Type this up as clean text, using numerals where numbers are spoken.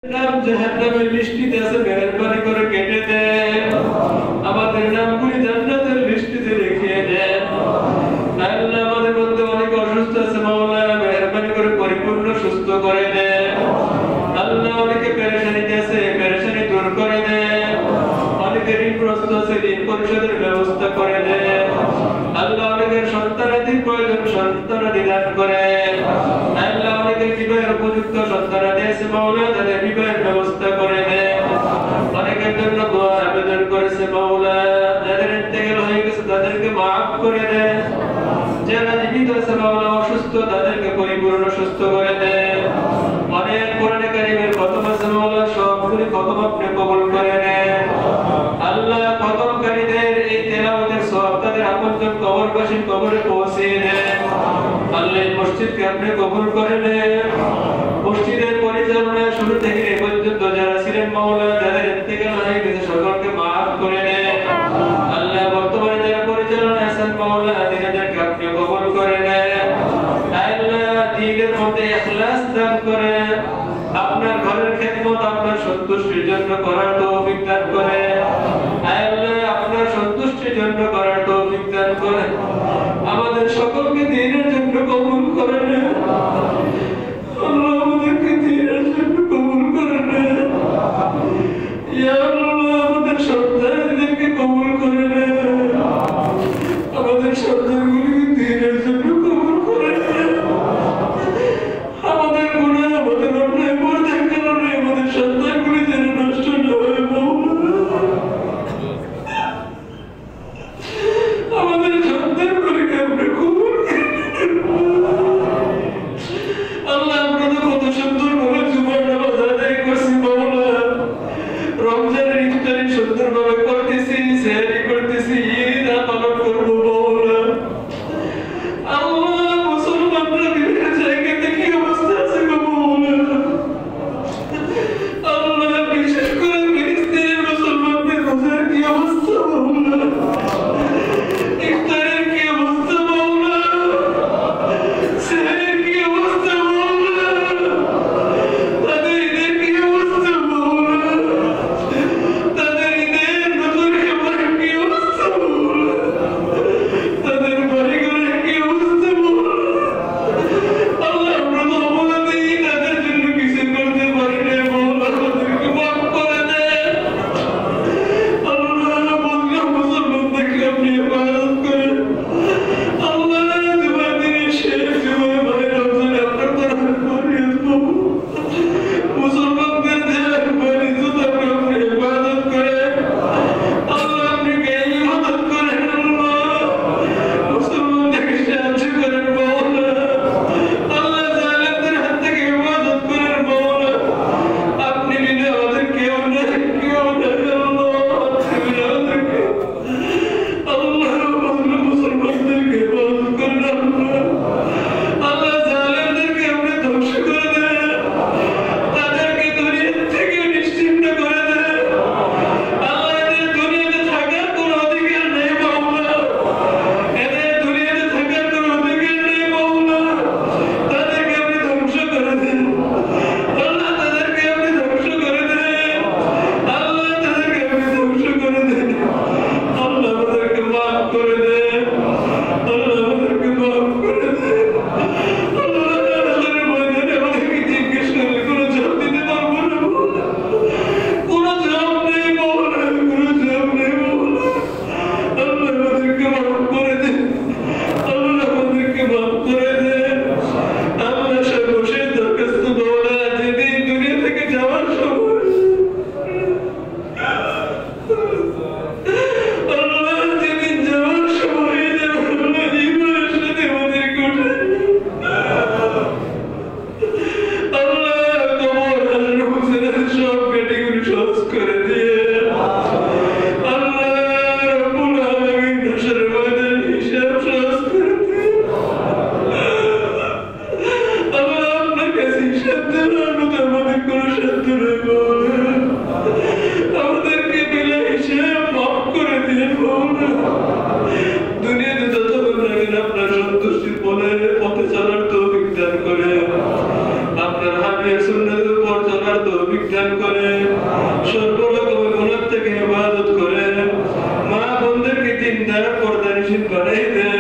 নাম জাহান্নামের লিস্টিতে আছে, মেহেরবানি করে কেটে দেন। আমাদের নামগুলি জান্নাতের লিস্টিতে লিখিয়ে দেন। আল্লাহ, আমাদের মধ্যে অনেক অসুস্থ আছে, মাওলা মেহেরবানি করে পরিপূর্ণ সুস্থ করে দেন। আল্লাহ, অনেকে পেরেশানিতে আছে, পেরেশানি দূর করে দেন। অনেকে ঋণগ্রস্ত আছে, ঋণ পরিশোধের ব্যবস্থা করে দেন। আল্লাহ, অনেকের সন্তানাদির প্রয়োজন, সন্তানাদি দান করেন। আল্লাহ, অনেকের বিবাহের উপযুক্ত সন্তানাদি আছে, মাওলা তাদের বিবাহের ব্যবস্থা করে দেন। অনেকের জন্য দোয়ার আবেদন করেছে, মাওলা যাদের ইন্তেকাল হয়ে গেছে তাদেরকে মাফ করে দেন। যারা জীবিত আছে মাওলা অসুস্থ তাদেরকে পরিপূর্ণ সুস্থ করে দেন। অনেক কোরআনে কারীমের খতম আছে মাওলা, সবগুলি খতম আপনি কবুল করে নেন। আল্লাহ, খতমকারীদের এই তেলাওয়াতের সওয়াব তাদের আপনজন কবরবাসীর কবরে পৌঁছে দেন। আল্লাহ, এই মসজিদকে আপনি কবুল করে নেন। মসজিদের পরিচালনা শুরু থেকে এ পর্যন্ত যারা ছিলেন মাওলা, যাদের ইন্তেকাল হয়ে গেছে সকলকে মাফ করে নেন। আল্লাহ, বর্তমানে যারা পরিচালনা আছেন মাওলা তাদেরকে আপনি কবুল করে নেন। আল্লাহ, দ্বীনের মধ্যে ইখলাস দান করেন। আপনার ঘরের খেদমত আপনার সন্তুষ্টির জন্য করার তৌফিক দান করেন। আল্লাহ, আপনার সন্তুষ্টির জন্য করার তৌফিক দান করেন। আমাদের সকলকে দ্বীনের জন্য কবুল করে নেন। আল্লাহ, আমাদেরকে দ্বীনের জন্য কবুল করে নেন। ইয়া আল্লাহ, আমাদের সন্তানদেরকে কবুল করে নেন। আমাদের সন্তানগুলিকে দ্বীনের জন্য কবুল করে নেন। আমাদের গুনাহ, আমাদের অন্যায় পর্দার কারণে আমাদের সন্তানগুলি যেন নষ্ট না হয় মাওলা। দান করে, সর্বরকমের গুনাহ থেকে হেফাজত করে, মা বোনদেরকে দিনদার পর্দানিশীল বানাই দেন।